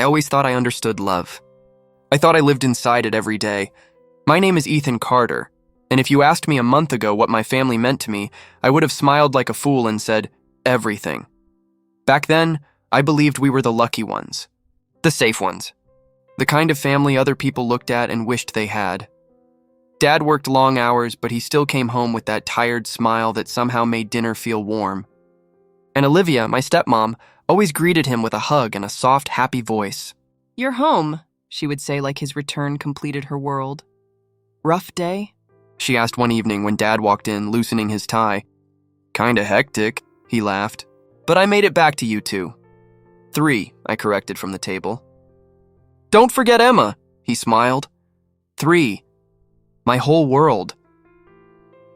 always thought I understood love. I thought I lived inside it every day. My name is Ethan Carter, and if you asked me a month ago what my family meant to me, I would have smiled like a fool and said, everything. Back then, I believed we were the lucky ones, the safe ones, the kind of family other people looked at and wished they had. Dad worked long hours, but he still came home with that tired smile that somehow made dinner feel warm. And Olivia, my stepmom, always greeted him with a hug and a soft, happy voice. "You're home," she would say like his return completed her world. "Rough day?" She asked one evening when Dad walked in, loosening his tie. "Kinda hectic," he laughed. "But I made it back to you two." "3," I corrected from the table. "Don't forget Emma," he smiled. 3. My whole world.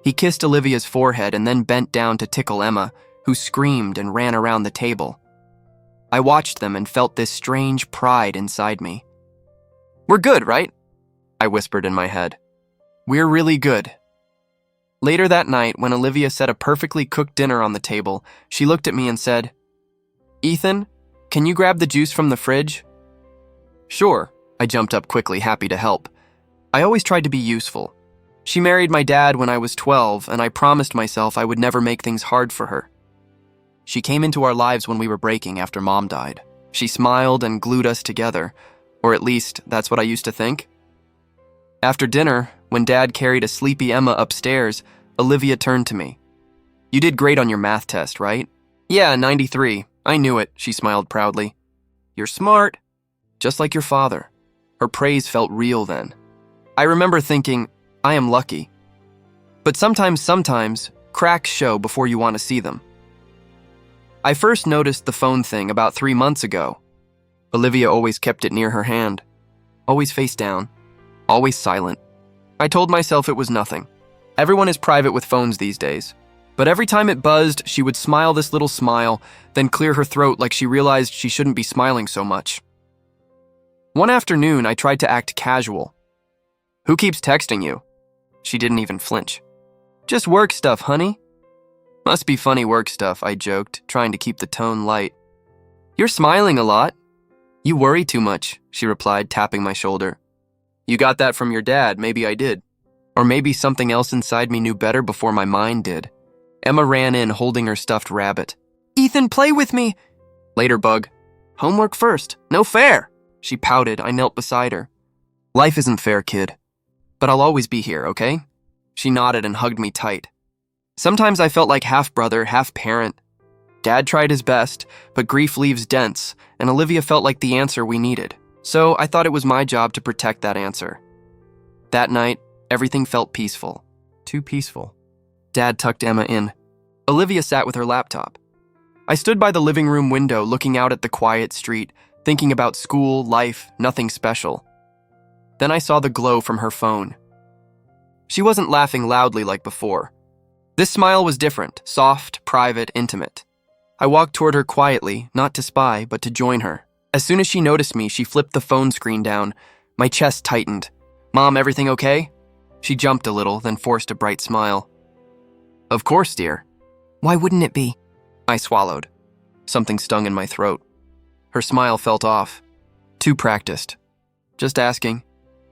He kissed Olivia's forehead and then bent down to tickle Emma, who screamed and ran around the table. I watched them and felt this strange pride inside me. "We're good, right?" I whispered in my head. "We're really good." Later that night, when Olivia set a perfectly cooked dinner on the table, she looked at me and said, "Ethan, can you grab the juice from the fridge?" "Sure," I jumped up quickly, happy to help. I always tried to be useful. She married my dad when I was 12, and I promised myself I would never make things hard for her. She came into our lives when we were breaking after Mom died. She smiled and glued us together, or at least that's what I used to think. After dinner, when Dad carried a sleepy Emma upstairs, Olivia turned to me. "You did great on your math test, right?" "Yeah, 93. I knew it," she smiled proudly. "You're smart, just like your father." Her praise felt real then. I remember thinking, I am lucky. But sometimes, cracks show before you want to see them. I first noticed the phone thing about 3 months ago. Olivia always kept it near her hand, always face down, always silent. I told myself it was nothing. Everyone is private with phones these days. But every time it buzzed, she would smile this little smile, then clear her throat like she realized she shouldn't be smiling so much. One afternoon, I tried to act casual. "Who keeps texting you?" She didn't even flinch. "Just work stuff, honey." "Must be funny work stuff," I joked, trying to keep the tone light. "You're smiling a lot." "You worry too much," she replied, tapping my shoulder. "You got that from your dad, maybe I did. Or maybe something else inside me knew better before my mind did." Emma ran in, holding her stuffed rabbit. "Ethan, play with me." "Later, bug. Homework first. No fair." She pouted. I knelt beside her. "Life isn't fair, kid. But I'll always be here, okay?" She nodded and hugged me tight. Sometimes I felt like half-brother, half-parent. Dad tried his best, but grief leaves dents, and Olivia felt like the answer we needed. So I thought it was my job to protect that answer. That night, everything felt peaceful. Too peaceful. Dad tucked Emma in. Olivia sat with her laptop. I stood by the living room window looking out at the quiet street, thinking about school, life, nothing special. Then I saw the glow from her phone. She wasn't laughing loudly like before. This smile was different, soft, private, intimate. I walked toward her quietly, not to spy, but to join her. As soon as she noticed me, she flipped the phone screen down. My chest tightened. "Mom, everything okay?" She jumped a little, then forced a bright smile. "Of course, dear." "Why wouldn't it be?" I swallowed. Something stung in my throat. Her smile felt off. Too practiced. "Just asking."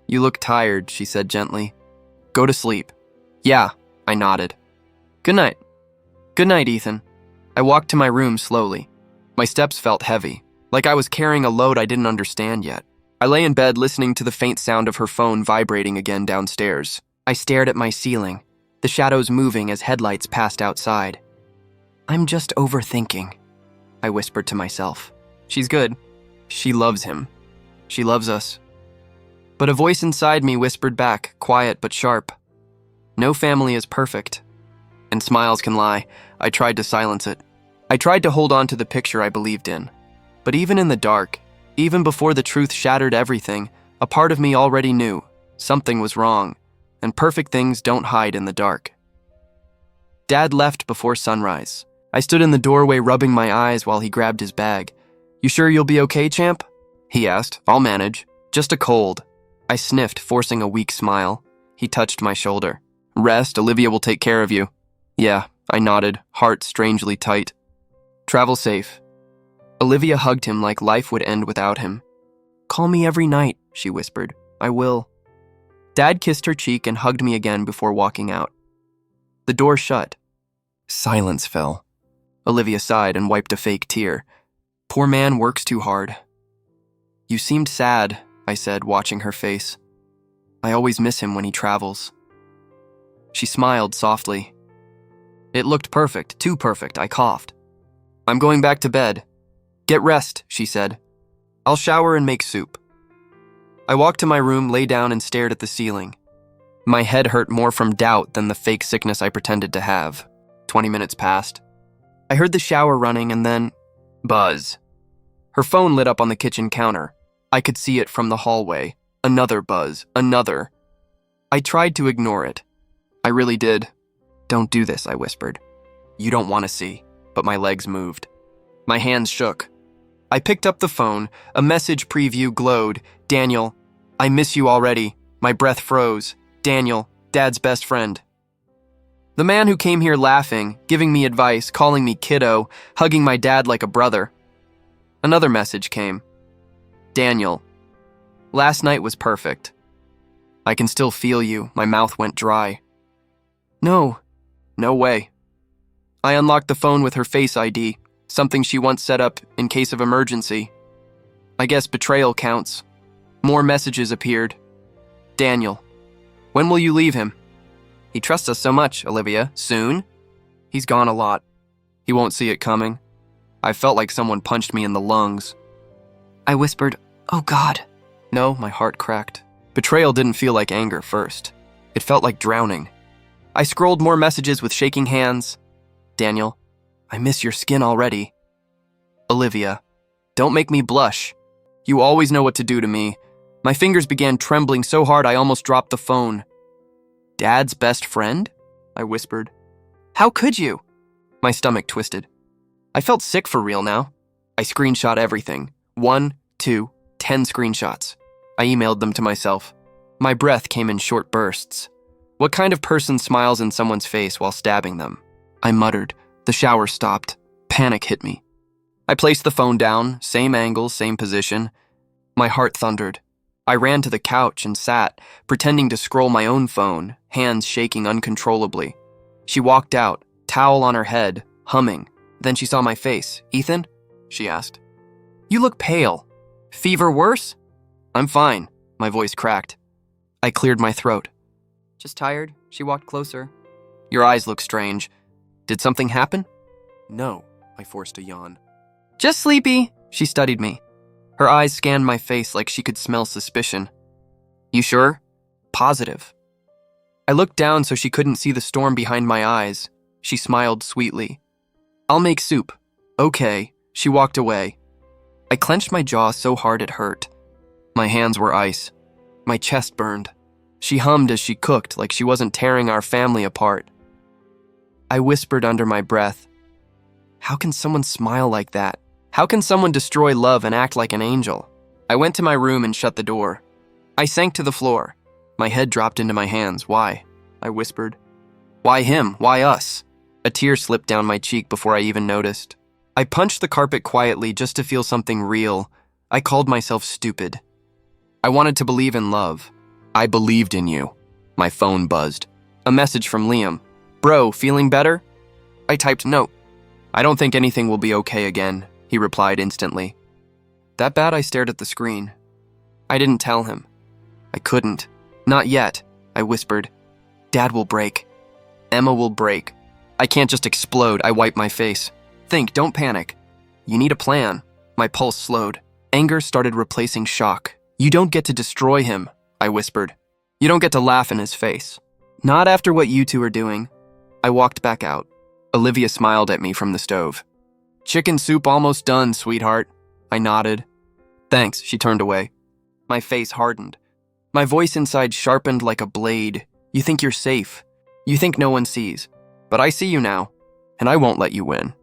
"You look tired," she said gently. "Go to sleep." "Yeah," I nodded. "Good night." "Good night, Ethan." I walked to my room slowly. My steps felt heavy, like I was carrying a load I didn't understand yet. I lay in bed listening to the faint sound of her phone vibrating again downstairs. I stared at my ceiling, the shadows moving as headlights passed outside. "I'm just overthinking," I whispered to myself. "She's good. She loves him. She loves us." But a voice inside me whispered back, quiet but sharp. "No family is perfect. And smiles can lie." I tried to silence it. I tried to hold on to the picture I believed in. But even in the dark, even before the truth shattered everything, a part of me already knew something was wrong, and perfect things don't hide in the dark. Dad left before sunrise. I stood in the doorway rubbing my eyes while he grabbed his bag. "You sure you'll be okay, champ?" he asked. "I'll manage. Just a cold." I sniffed, forcing a weak smile. He touched my shoulder. "Rest, Olivia will take care of you." "Yeah," I nodded, heart strangely tight. "Travel safe." Olivia hugged him like life would end without him. Call me every night, she whispered. I will. Dad kissed her cheek and hugged me again before walking out. The door shut. Silence fell. Olivia sighed and wiped a fake tear. Poor man works too hard. You seemed sad, I said, watching her face. I always miss him when he travels. She smiled softly. It looked perfect, too perfect, I coughed. I'm going back to bed. Get rest, she said. I'll shower and make soup. I walked to my room, lay down, and stared at the ceiling. My head hurt more from doubt than the fake sickness I pretended to have. 20 minutes passed. I heard the shower running and then... buzz. Her phone lit up on the kitchen counter. I could see it from the hallway. Another buzz, another. I tried to ignore it. I really did. Don't do this, I whispered. You don't want to see, but my legs moved. My hands shook. I picked up the phone. A message preview glowed. Daniel, I miss you already. My breath froze. Daniel, Dad's best friend. The man who came here laughing, giving me advice, calling me kiddo, hugging my dad like a brother. Another message came. Daniel, last night was perfect. I can still feel you. My mouth went dry. No way. I unlocked the phone with her Face ID, something she once set up in case of emergency. I guess betrayal counts. More messages appeared. Daniel, when will you leave him? He trusts us so much, Olivia. Soon? He's gone a lot. He won't see it coming. I felt like someone punched me in the lungs. I whispered, oh God. No, my heart cracked. Betrayal didn't feel like anger first. It felt like drowning. I scrolled more messages with shaking hands. Daniel, I miss your skin already. Olivia, don't make me blush. You always know what to do to me. My fingers began trembling so hard I almost dropped the phone. Dad's best friend? I whispered. How could you? My stomach twisted. I felt sick for real now. I screenshot everything. 1, 2, 10 screenshots. I emailed them to myself. My breath came in short bursts. What kind of person smiles in someone's face while stabbing them? I muttered. The shower stopped. Panic hit me. I placed the phone down, same angle, same position. My heart thundered. I ran to the couch and sat, pretending to scroll my own phone, hands shaking uncontrollably. She walked out, towel on her head, humming. Then she saw my face. Ethan? She asked. You look pale. Fever worse? I'm fine. My voice cracked. I cleared my throat. Just tired? She walked closer. Your eyes look strange. Did something happen? No, I forced a yawn. Just sleepy. She studied me. Her eyes scanned my face like she could smell suspicion. You sure? Positive. I looked down so she couldn't see the storm behind my eyes. She smiled sweetly. I'll make soup. Okay. She walked away. I clenched my jaw so hard it hurt. My hands were ice. My chest burned. She hummed as she cooked like she wasn't tearing our family apart. I whispered under my breath, how can someone smile like that? How can someone destroy love and act like an angel? I went to my room and shut the door. I sank to the floor. My head dropped into my hands. Why? I whispered. Why him? Why us? A tear slipped down my cheek before I even noticed. I punched the carpet quietly just to feel something real. I called myself stupid. I wanted to believe in love. I believed in you. My phone buzzed. A message from Liam. Bro, feeling better? I typed note. I don't think anything will be okay again, he replied instantly. That bad? I stared at the screen. I didn't tell him. I couldn't. Not yet, I whispered. Dad will break. Emma will break. I can't just explode. I wiped my face. Think, don't panic. You need a plan. My pulse slowed. Anger started replacing shock. You don't get to destroy him, I whispered. You don't get to laugh in his face. Not after what you two are doing. I walked back out. Olivia smiled at me from the stove. Chicken soup almost done, sweetheart. I nodded. Thanks, she turned away. My face hardened. My voice inside sharpened like a blade. You think you're safe. You think no one sees. But I see you now, and I won't let you win.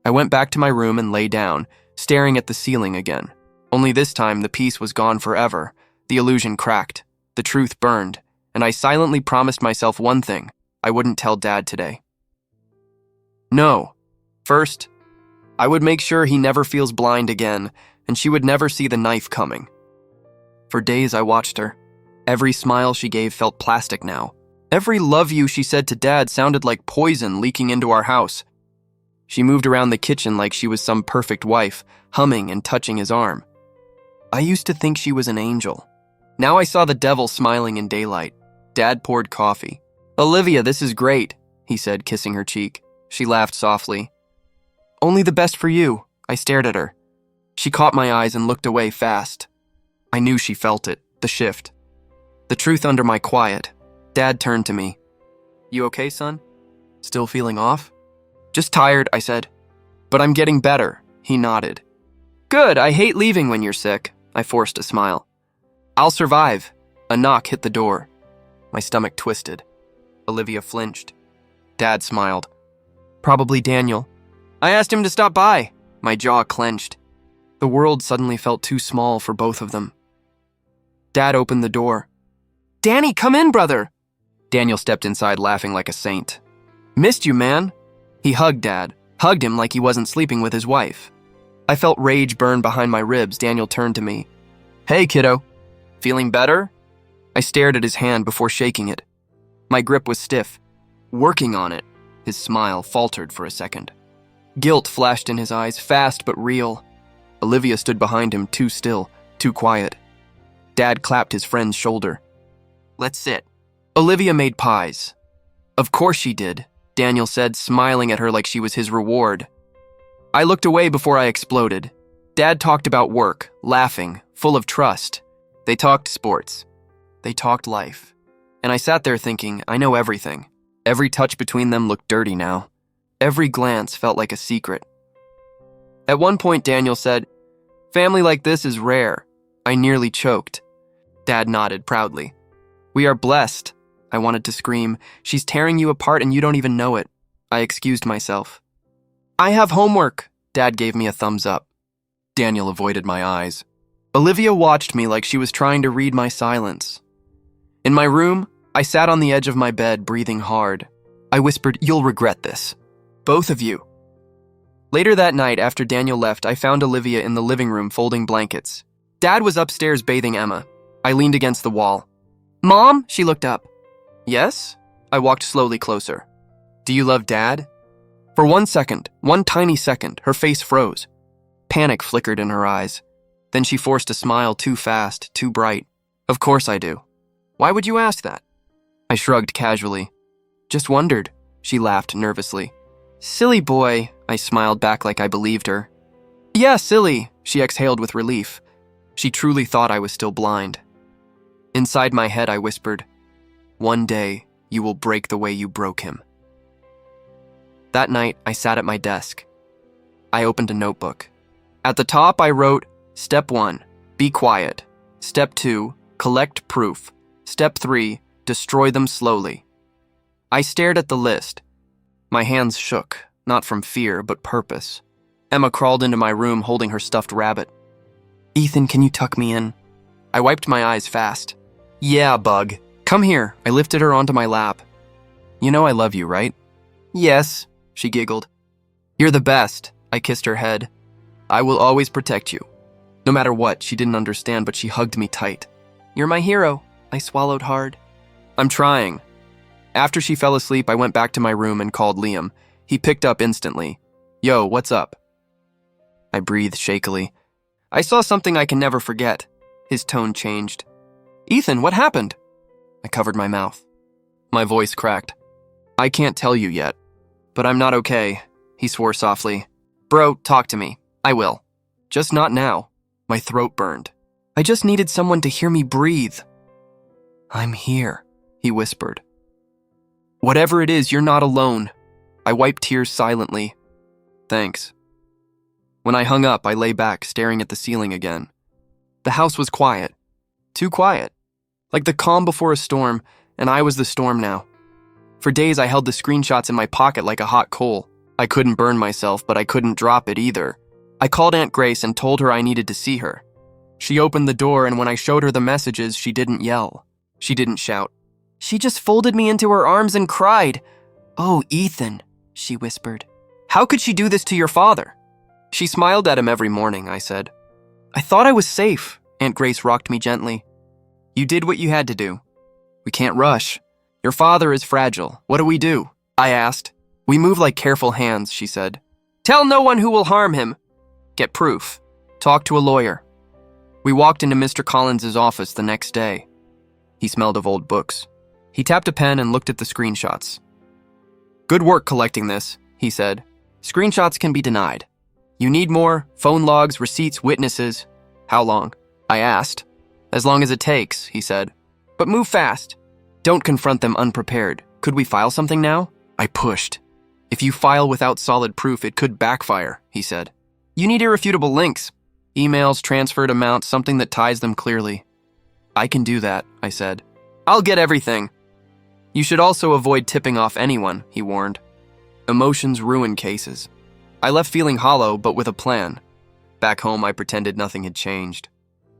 I went back to my room and lay down, staring at the ceiling again. Only this time the peace was gone forever. The illusion cracked. The truth burned. And I silently promised myself one thing. I wouldn't tell Dad today. No. First, I would make sure he never feels blind again, and she would never see the knife coming. For days I watched her. Every smile she gave felt plastic now. Every love you she said to Dad sounded like poison leaking into our house. She moved around the kitchen like she was some perfect wife, humming and touching his arm. I used to think she was an angel. Now I saw the devil smiling in daylight. Dad poured coffee. "Olivia, this is great," he said, kissing her cheek. She laughed softly. "Only the best for you." I stared at her. She caught my eyes and looked away fast. I knew she felt it, the shift. The truth under my quiet. Dad turned to me. "You okay, son? Still feeling off?" "Just tired," I said. "But I'm getting better," he nodded. "Good, I hate leaving when you're sick." I forced a smile. "I'll survive." A knock hit the door. My stomach twisted. Olivia flinched. Dad smiled. "Probably Daniel." I asked him to stop by. My jaw clenched. The world suddenly felt too small for both of them. Dad opened the door. "Danny, come in, brother." Daniel stepped inside laughing like a saint. "Missed you, man." He hugged Dad, hugged him like he wasn't sleeping with his wife. I felt rage burn behind my ribs. Daniel turned to me. "Hey, kiddo. Feeling better?" I stared at his hand before shaking it. My grip was stiff. "Working on it." His smile faltered for a second. Guilt flashed in his eyes, fast but real. Olivia stood behind him, too still, too quiet. Dad clapped his friend's shoulder. "Let's sit." Olivia made pies. "Of course she did," Daniel said, smiling at her like she was his reward. I looked away before I exploded. Dad talked about work, laughing, full of trust. They talked sports. They talked life. And I sat there thinking, I know everything. Every touch between them looked dirty now. Every glance felt like a secret. At one point, Daniel said, "Family like this is rare." I nearly choked. Dad nodded proudly. "We are blessed." I wanted to scream, "She's tearing you apart and you don't even know it." I excused myself. "I have homework." Dad gave me a thumbs up. Daniel avoided my eyes. Olivia watched me like she was trying to read my silence. In my room, I sat on the edge of my bed, breathing hard. I whispered, "You'll regret this. Both of you." Later that night, after Daniel left, I found Olivia in the living room folding blankets. Dad was upstairs bathing Emma. I leaned against the wall. "Mom?" She looked up. "Yes?" I walked slowly closer. "Do you love Dad?" For 1 second, one tiny second, her face froze. Panic flickered in her eyes. Then she forced a smile too fast, too bright. "Of course I do." "Why would you ask that?" I shrugged casually. "Just wondered." She laughed nervously. "Silly boy," I smiled back like I believed her. "Yeah, silly," she exhaled with relief. She truly thought I was still blind. Inside my head, I whispered, "One day, you will break the way you broke him." That night, I sat at my desk. I opened a notebook. At the top, I wrote, Step 1, be quiet. Step 2, collect proof. Step 3, destroy them slowly. I stared at the list. My hands shook, not from fear, but purpose. Emma crawled into my room holding her stuffed rabbit. "Ethan, can you tuck me in?" I wiped my eyes fast. "Yeah, bug. Come here." I lifted her onto my lap. "You know I love you, right?" "Yes," she giggled. "You're the best." I kissed her head. "I will always protect you." No matter what, she didn't understand, but she hugged me tight. "You're my hero." I swallowed hard. "I'm trying." After she fell asleep, I went back to my room and called Liam. He picked up instantly. "Yo, what's up?" I breathed shakily. "I saw something I can never forget." His tone changed. "Ethan, what happened?" I covered my mouth. My voice cracked. "I can't tell you yet, but I'm not okay," he swore softly. "Bro, talk to me. I will. Just not now." My throat burned. I just needed someone to hear me breathe. "I'm here," he whispered. "Whatever it is, you're not alone." I wiped tears silently. "Thanks." When I hung up, I lay back, staring at the ceiling again. The house was quiet. Too quiet. Like the calm before a storm, and I was the storm now. For days, I held the screenshots in my pocket like a hot coal. I couldn't burn myself, but I couldn't drop it either. I called Aunt Grace and told her I needed to see her. She opened the door, and when I showed her the messages, she didn't yell. She didn't shout. She just folded me into her arms and cried. "Oh, Ethan," she whispered. "How could she do this to your father?" "She smiled at him every morning," I said. "I thought I was safe. Aunt Grace rocked me gently. You did what you had to do. We can't rush. Your father is fragile. What do we do? I asked. We move like careful hands, she said. Tell no one who will harm him. Get proof. Talk to a lawyer. We walked into Mr. Collins's office the next day. He smelled of old books. He tapped a pen and looked at the screenshots. Good work collecting this, he said. Screenshots can be denied. You need more, phone logs, receipts, witnesses. How long? I asked. As long as it takes, he said. But move fast. Don't confront them unprepared. Could we file something now? I pushed. If you file without solid proof, it could backfire, he said. You need irrefutable links. Emails, transferred amounts, something that ties them clearly. I can do that, I said. I'll get everything. You should also avoid tipping off anyone, he warned. Emotions ruin cases. I left feeling hollow, but with a plan. Back home, I pretended nothing had changed.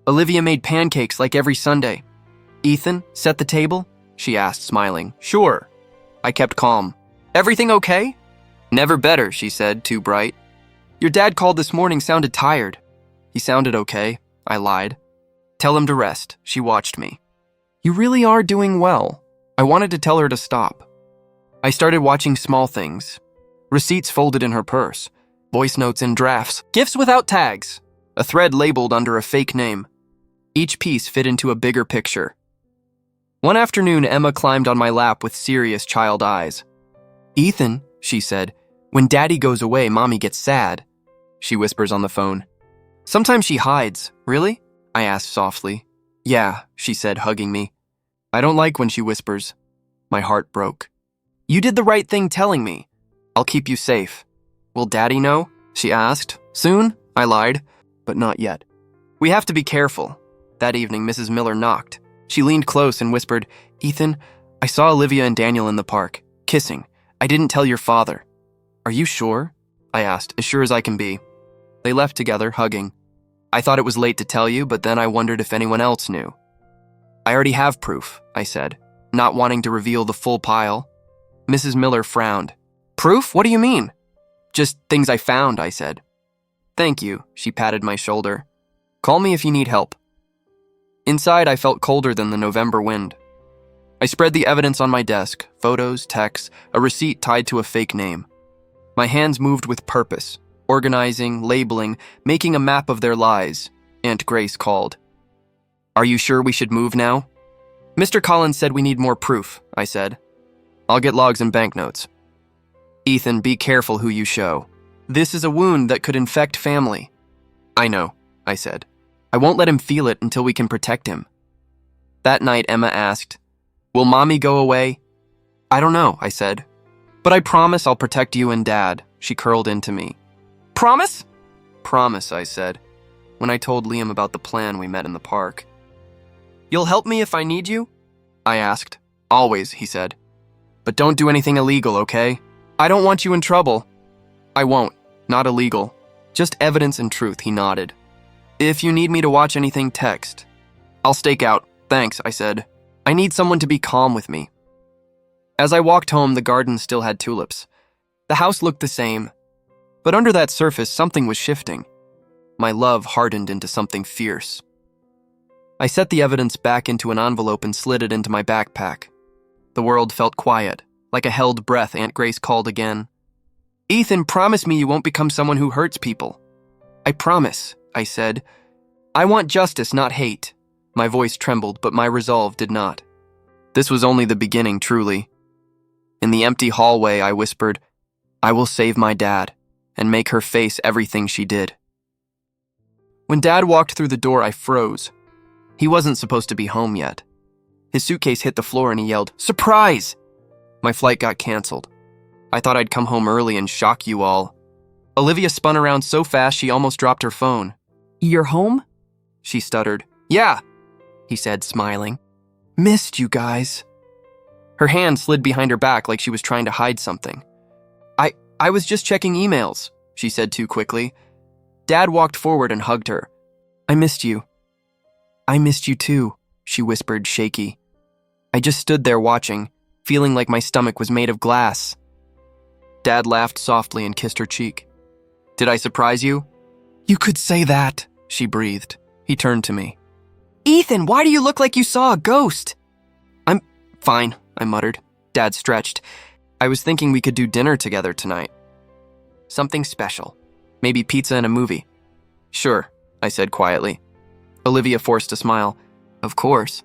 Olivia made pancakes like every Sunday. Ethan, set the table? She asked, smiling. Sure. I kept calm. Everything okay? Never better, she said, too bright. Your dad called this morning, sounded tired. He sounded okay, I lied. Tell him to rest, she watched me. You really are doing well. I wanted to tell her to stop. I started watching small things. Receipts folded in her purse, voice notes in drafts, gifts without tags, a thread labeled under a fake name. Each piece fit into a bigger picture. One afternoon, Emma climbed on my lap with serious child eyes. Ethan, she said, when Daddy goes away, Mommy gets sad. She whispers on the phone. Sometimes she hides. Really? I asked softly. Yeah, she said, hugging me. I don't like when she whispers. My heart broke. You did the right thing telling me. I'll keep you safe. Will Daddy know? She asked. Soon? I lied. But not yet. We have to be careful. That evening, Mrs. Miller knocked. She leaned close and whispered, Ethan, I saw Olivia and Daniel in the park, kissing. I didn't tell your father. Are you sure? I asked, as sure as I can be. They left together, hugging. I thought it was late to tell you, but then I wondered if anyone else knew. I already have proof, I said, not wanting to reveal the full pile. Mrs. Miller frowned. Proof? What do you mean? Just things I found, I said. Thank you, she patted my shoulder. Call me if you need help. Inside, I felt colder than the November wind. I spread the evidence on my desk, photos, texts, a receipt tied to a fake name. My hands moved with purpose, organizing, labeling, making a map of their lies. Aunt Grace called. Are you sure we should move now? Mr. Collins said we need more proof, I said. I'll get logs and banknotes. Ethan, be careful who you show. This is a wound that could infect family. I know, I said. I won't let him feel it until we can protect him. That night, Emma asked, Will Mommy go away? I don't know, I said. But I promise I'll protect you and Dad. She curled into me. Promise? Promise, I said, when I told Liam about the plan we met in the park. You'll help me if I need you? I asked. Always, he said. But don't do anything illegal, okay? I don't want you in trouble. I won't. Not illegal. Just evidence and truth, he nodded. If you need me to watch anything, text. I'll stake out. Thanks, I said. I need someone to be calm with me. As I walked home, the garden still had tulips. The house looked the same. But under that surface, something was shifting. My love hardened into something fierce. I set the evidence back into an envelope and slid it into my backpack. The world felt quiet. Like a held breath, Aunt Grace called again. Ethan, promise me you won't become someone who hurts people. I promise, I said. I want justice, not hate. My voice trembled, but my resolve did not. This was only the beginning, truly. In the empty hallway, I whispered, I will save my dad and make her face everything she did. When Dad walked through the door, I froze. He wasn't supposed to be home yet. His suitcase hit the floor and he yelled, Surprise! My flight got canceled. I thought I'd come home early and shock you all. Olivia spun around so fast she almost dropped her phone. You're home? She stuttered. Yeah, he said, smiling. Missed you guys. Her hand slid behind her back like she was trying to hide something. I was just checking emails, she said too quickly. Dad walked forward and hugged her. I missed you. I missed you too, she whispered, shaky. I just stood there watching, feeling like my stomach was made of glass. Dad laughed softly and kissed her cheek. Did I surprise you? You could say that, she breathed. He turned to me. Ethan, why do you look like you saw a ghost? I'm fine, I muttered. Dad stretched. I was thinking we could do dinner together tonight. Something special. Maybe pizza and a movie. Sure, I said quietly. Olivia forced a smile. Of course.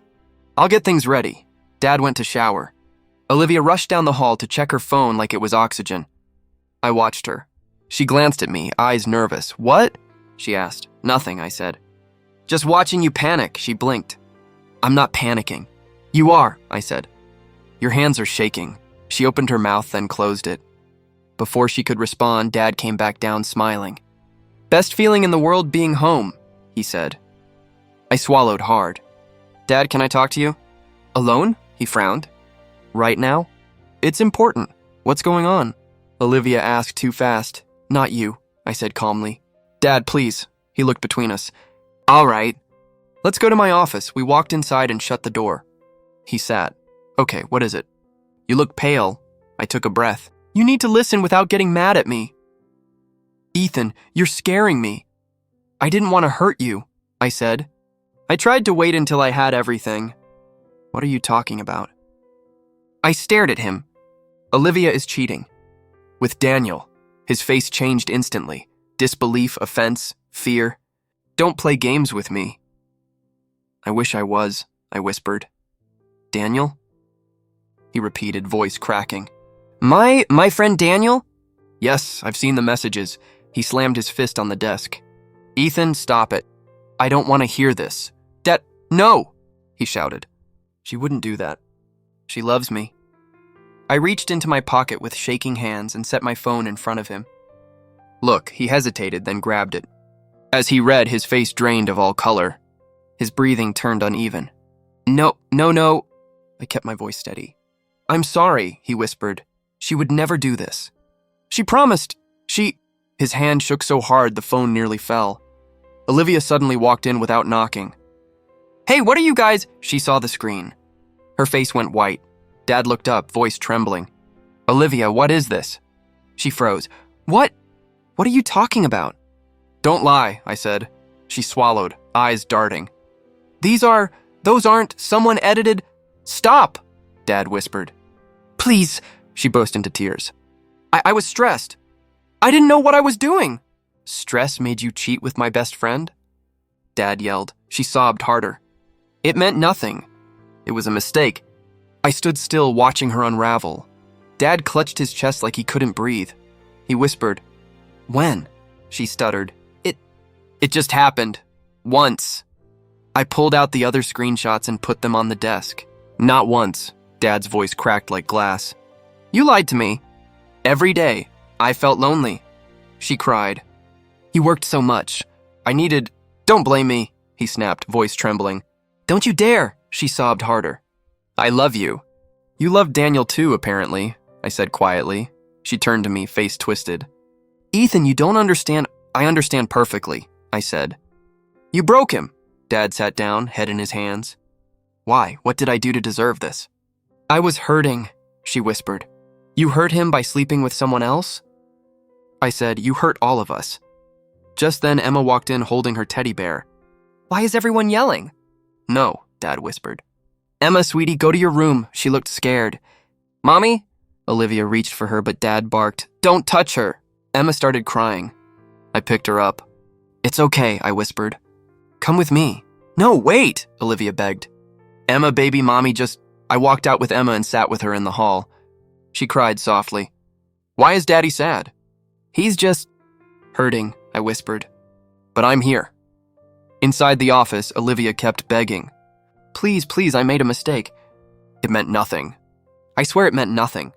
I'll get things ready. Dad went to shower. Olivia rushed down the hall to check her phone like it was oxygen. I watched her. She glanced at me, eyes nervous. What? She asked. Nothing, I said. Just watching you panic, she blinked. I'm not panicking. You are, I said. Your hands are shaking. She opened her mouth, then closed it. Before she could respond, Dad came back down smiling. Best feeling in the world being home, he said. I swallowed hard. Dad, can I talk to you? Alone? He frowned. Right now? It's important. What's going on? Olivia asked too fast. Not you, I said calmly. Dad, please. He looked between us. All right. Let's go to my office. We walked inside and shut the door. He sat. Okay, what is it? You look pale. I took a breath. You need to listen without getting mad at me. Ethan, you're scaring me. I didn't want to hurt you, I said. I tried to wait until I had everything. What are you talking about? I stared at him. Olivia is cheating. With Daniel. His face changed instantly. Disbelief, offense, fear. Don't play games with me. I wish I was, I whispered. Daniel? He repeated, voice cracking. My friend Daniel? Yes, I've seen the messages. He slammed his fist on the desk. Ethan, stop it. I don't want to hear this. No, he shouted. She wouldn't do that. She loves me. I reached into my pocket with shaking hands and set my phone in front of him. Look, he hesitated, then grabbed it. As he read, his face drained of all color. His breathing turned uneven. No. I kept my voice steady. I'm sorry, he whispered. She would never do this. She promised. His hand shook so hard the phone nearly fell. Olivia suddenly walked in without knocking. Hey, what are you guys? She saw the screen. Her face went white. Dad looked up, voice trembling. Olivia, what is this? She froze. What are you talking about? Don't lie, I said. She swallowed, eyes darting. Those aren't, someone edited. Stop, Dad whispered. Please, she burst into tears. I was stressed. I didn't know what I was doing. Stress made you cheat with my best friend? Dad yelled. She sobbed harder. It meant nothing. It was a mistake. I stood still, watching her unravel. Dad clutched his chest like he couldn't breathe. He whispered, When? She stuttered. It just happened. Once. I pulled out the other screenshots and put them on the desk. Not once. Dad's voice cracked like glass. You lied to me. Every day. I felt lonely. She cried. He worked so much. Don't blame me, he snapped, voice trembling. Don't you dare, she sobbed harder. I love you. You love Daniel too, apparently, I said quietly. She turned to me, face twisted. Ethan, you don't understand. I understand perfectly, I said. You broke him. Dad sat down, head in his hands. Why? What did I do to deserve this? I was hurting, she whispered. You hurt him by sleeping with someone else? I said, you hurt all of us. Just then, Emma walked in holding her teddy bear. Why is everyone yelling? No, Dad whispered. Emma, sweetie, go to your room. She looked scared. Mommy? Olivia reached for her, but Dad barked. Don't touch her. Emma started crying. I picked her up. It's okay, I whispered. Come with me. No, wait, Olivia begged. Emma, baby, Mommy, I walked out with Emma and sat with her in the hall. She cried softly. Why is Daddy sad? He's just hurting, I whispered. But I'm here. Inside the office, Olivia kept begging. Please, please, I made a mistake. It meant nothing. I swear it meant nothing.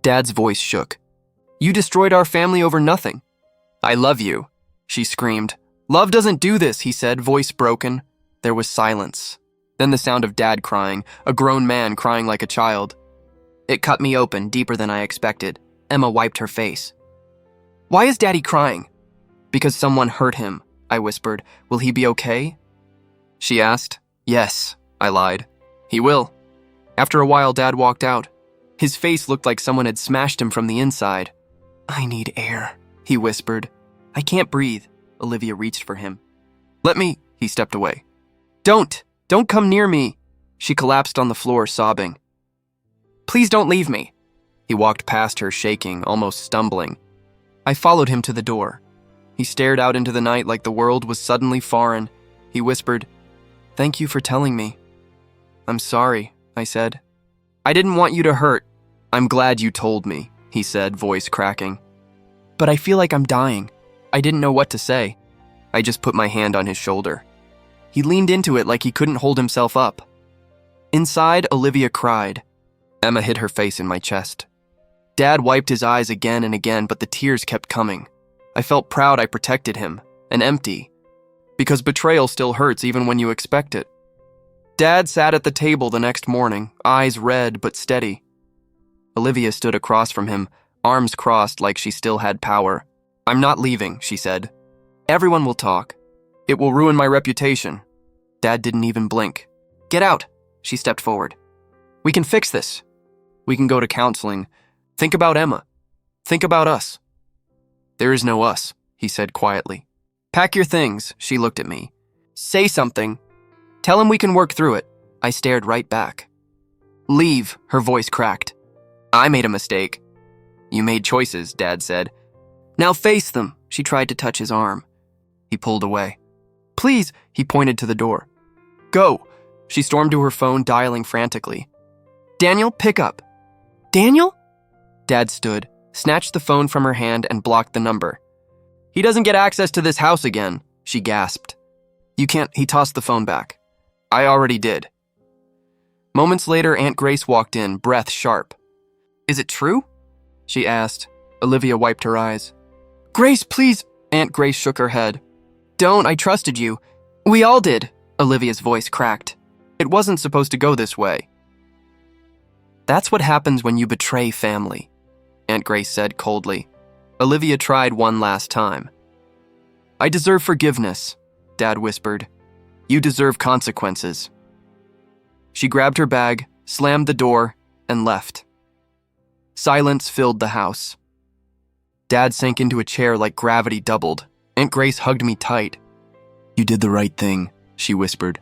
Dad's voice shook. You destroyed our family over nothing. I love you, she screamed. Love doesn't do this, he said, voice broken. There was silence. Then the sound of Dad crying, a grown man crying like a child. It cut me open, deeper than I expected. Emma wiped her face. Why is Daddy crying? Because someone hurt him, I whispered. Will he be okay? She asked. Yes, I lied. He will. After a while, Dad walked out. His face looked like someone had smashed him from the inside. I need air, he whispered. I can't breathe. Olivia reached for him. Let me, he stepped away. Don't, Don't come near me. She collapsed on the floor, sobbing. Please don't leave me. He walked past her, shaking, almost stumbling. I followed him to the door. He stared out into the night like the world was suddenly foreign. He whispered, "Thank you for telling me." "I'm sorry," I said. "I didn't want you to hurt." "I'm glad you told me," he said, voice cracking. "But I feel like I'm dying." I didn't know what to say. I just put my hand on his shoulder. He leaned into it like he couldn't hold himself up. Inside, Olivia cried. Emma hid her face in my chest. Dad wiped his eyes again and again, but the tears kept coming. I felt proud I protected him, and empty. Because betrayal still hurts even when you expect it. Dad sat at the table the next morning, eyes red but steady. Olivia stood across from him, arms crossed like she still had power. "I'm not leaving," she said. "Everyone will talk. It will ruin my reputation." Dad didn't even blink. "Get out," she stepped forward. "We can fix this. We can go to counseling. Think about Emma. Think about us." "There is no us," he said quietly. "Pack your things," she looked at me. "Say something. Tell him we can work through it." I stared right back. "Leave," her voice cracked. "I made a mistake." "You made choices," Dad said. "Now face them." She tried to touch his arm. He pulled away. "Please," he pointed to the door. "Go." She stormed to her phone, dialing frantically. "Daniel, pick up." "Daniel?" Dad stood, snatched the phone from her hand, and blocked the number. "He doesn't get access to this house again," she gasped. "You can't," he tossed the phone back. "I already did." Moments later, Aunt Grace walked in, breath sharp. "Is it true?" she asked. Olivia wiped her eyes. "Grace, please." Aunt Grace shook her head. "Don't, I trusted you. We all did." Olivia's voice cracked. "It wasn't supposed to go this way." "That's what happens when you betray family," Aunt Grace said coldly. Olivia tried one last time. "I deserve forgiveness," Dad whispered. "You deserve consequences." She grabbed her bag, slammed the door, and left. Silence filled the house. Dad sank into a chair like gravity doubled. Aunt Grace hugged me tight. "You did the right thing," she whispered.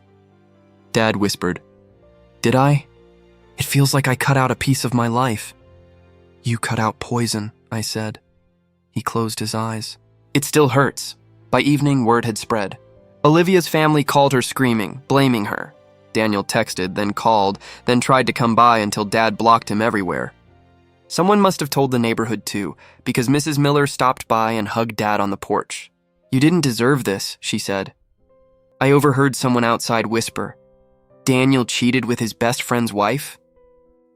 Dad whispered, "Did I? It feels like I cut out a piece of my life." "You cut out poison," I said. He closed his eyes. "It still hurts." By evening, word had spread. Olivia's family called her screaming, blaming her. Daniel texted, then called, then tried to come by until Dad blocked him everywhere. Someone must have told the neighborhood too, because Mrs. Miller stopped by and hugged Dad on the porch. "You didn't deserve this," she said. I overheard someone outside whisper, "Daniel cheated with his best friend's wife?"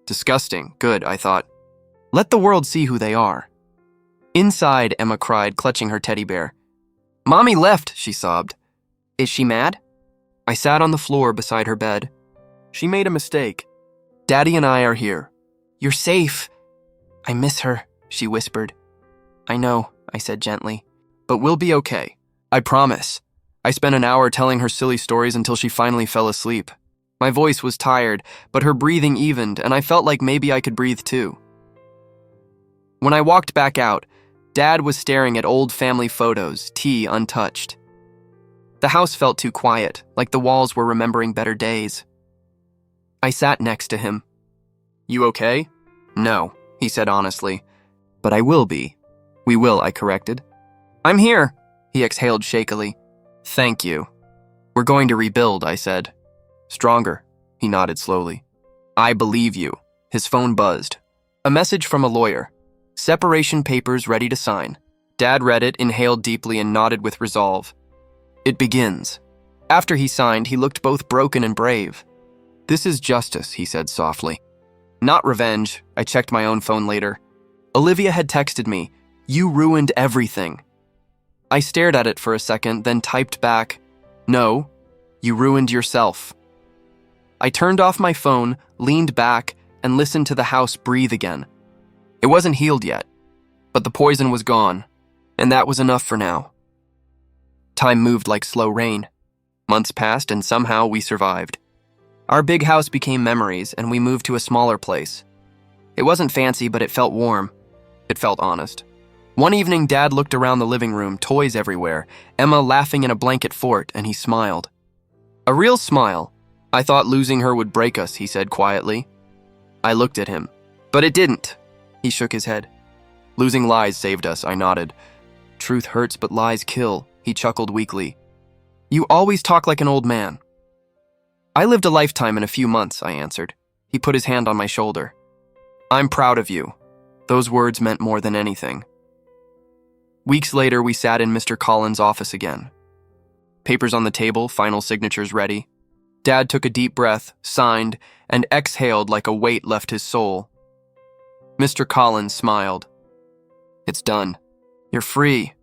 Disgusting. Good, I thought. Let the world see who they are. Inside, Emma cried, clutching her teddy bear. "Mommy left," she sobbed. "Is she mad?" I sat on the floor beside her bed. "She made a mistake. Daddy and I are here." "You're safe." "I miss her," she whispered. "I know," I said gently. "But we'll be okay. I promise." I spent an hour telling her silly stories until she finally fell asleep. My voice was tired, but her breathing evened, and I felt like maybe I could breathe too. When I walked back out, Dad was staring at old family photos, tea untouched. The house felt too quiet, like the walls were remembering better days. I sat next to him. "You okay?" "No," he said honestly. "But I will be." "We will," I corrected. "I'm here," he exhaled shakily. "Thank you." "We're going to rebuild," I said. "Stronger," he nodded slowly. "I believe you." His phone buzzed. A message from a lawyer. Separation papers ready to sign. Dad read it, inhaled deeply, and nodded with resolve. "It begins." After he signed, he looked both broken and brave. "This is justice," he said softly. "Not revenge." I checked my own phone later. Olivia had texted me, "You ruined everything." I stared at it for a second, then typed back, "No, you ruined yourself." I turned off my phone, leaned back, and listened to the house breathe again. It wasn't healed yet, but the poison was gone, and that was enough for now. Time moved like slow rain. Months passed, and somehow we survived. Our big house became memories, and we moved to a smaller place. It wasn't fancy, but it felt warm. It felt honest. One evening, Dad looked around the living room, toys everywhere, Emma laughing in a blanket fort, and he smiled. A real smile, I thought losing her would break us, he said quietly. I looked at him. But it didn't. He shook his head. Losing lies saved us, I nodded. Truth hurts, but lies kill, he chuckled weakly. You always talk like an old man. I lived a lifetime in a few months, I answered. He put his hand on my shoulder. I'm proud of you. Those words meant more than anything. Weeks later, we sat in Mr. Collins' office again. Papers on the table, final signatures ready. Dad took a deep breath, signed, and exhaled like a weight left his soul. Mr. Collins smiled. It's done. You're free.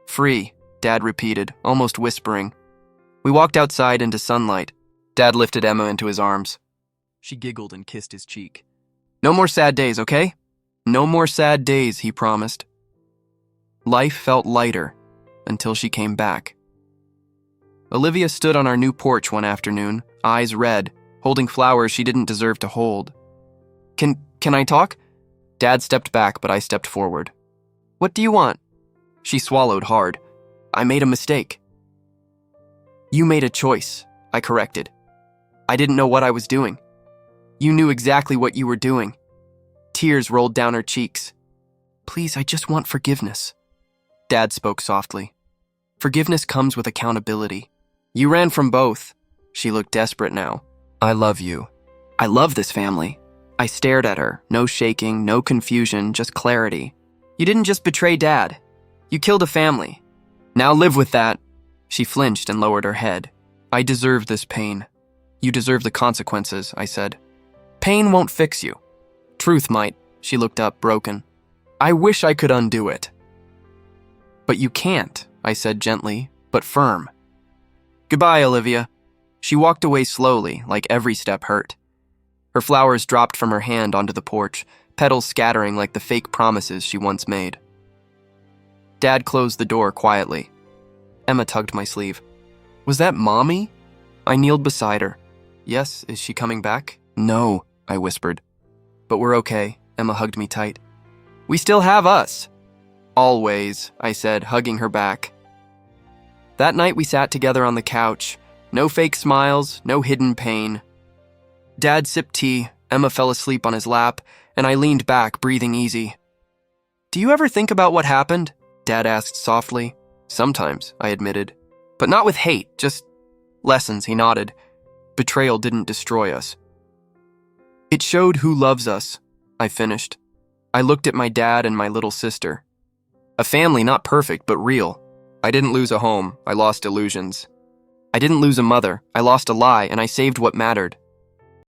Free, Dad repeated, almost whispering. We walked outside into sunlight. Dad lifted Emma into his arms. She giggled and kissed his cheek. No more sad days, okay? No more sad days, he promised. Life felt lighter until she came back. Olivia stood on our new porch one afternoon, eyes red, holding flowers she didn't deserve to hold. Can I talk? Dad stepped back, but I stepped forward. What do you want? She swallowed hard. I made a mistake. You made a choice, I corrected. I didn't know what I was doing. You knew exactly what you were doing. Tears rolled down her cheeks. Please, I just want forgiveness. Dad spoke softly. Forgiveness comes with accountability. You ran from both. She looked desperate now. I love you. I love this family. I stared at her. No shaking, no confusion, just clarity. You didn't just betray Dad. You killed a family. Now live with that. She flinched and lowered her head. I deserve this pain. You deserve the consequences, I said. Pain won't fix you. Truth might. She looked up, broken. I wish I could undo it. But you can't, I said gently, but firm. Goodbye, Olivia. She walked away slowly, like every step hurt. Her flowers dropped from her hand onto the porch, petals scattering like the fake promises she once made. Dad closed the door quietly. Emma tugged my sleeve. Was that Mommy? I kneeled beside her. Yes, is she coming back? No, I whispered. But we're okay, Emma hugged me tight. We still have us. Always, I said, hugging her back. That night we sat together on the couch. No fake smiles, no hidden pain. Dad sipped tea, Emma fell asleep on his lap, and I leaned back, breathing easy. Do you ever think about what happened? Dad asked softly. Sometimes, I admitted. But not with hate, just lessons, he nodded. Betrayal didn't destroy us. It showed who loves us, I finished. I looked at my dad and my little sister. A family not perfect, but real. I didn't lose a home, I lost illusions. I didn't lose a mother, I lost a lie, and I saved what mattered.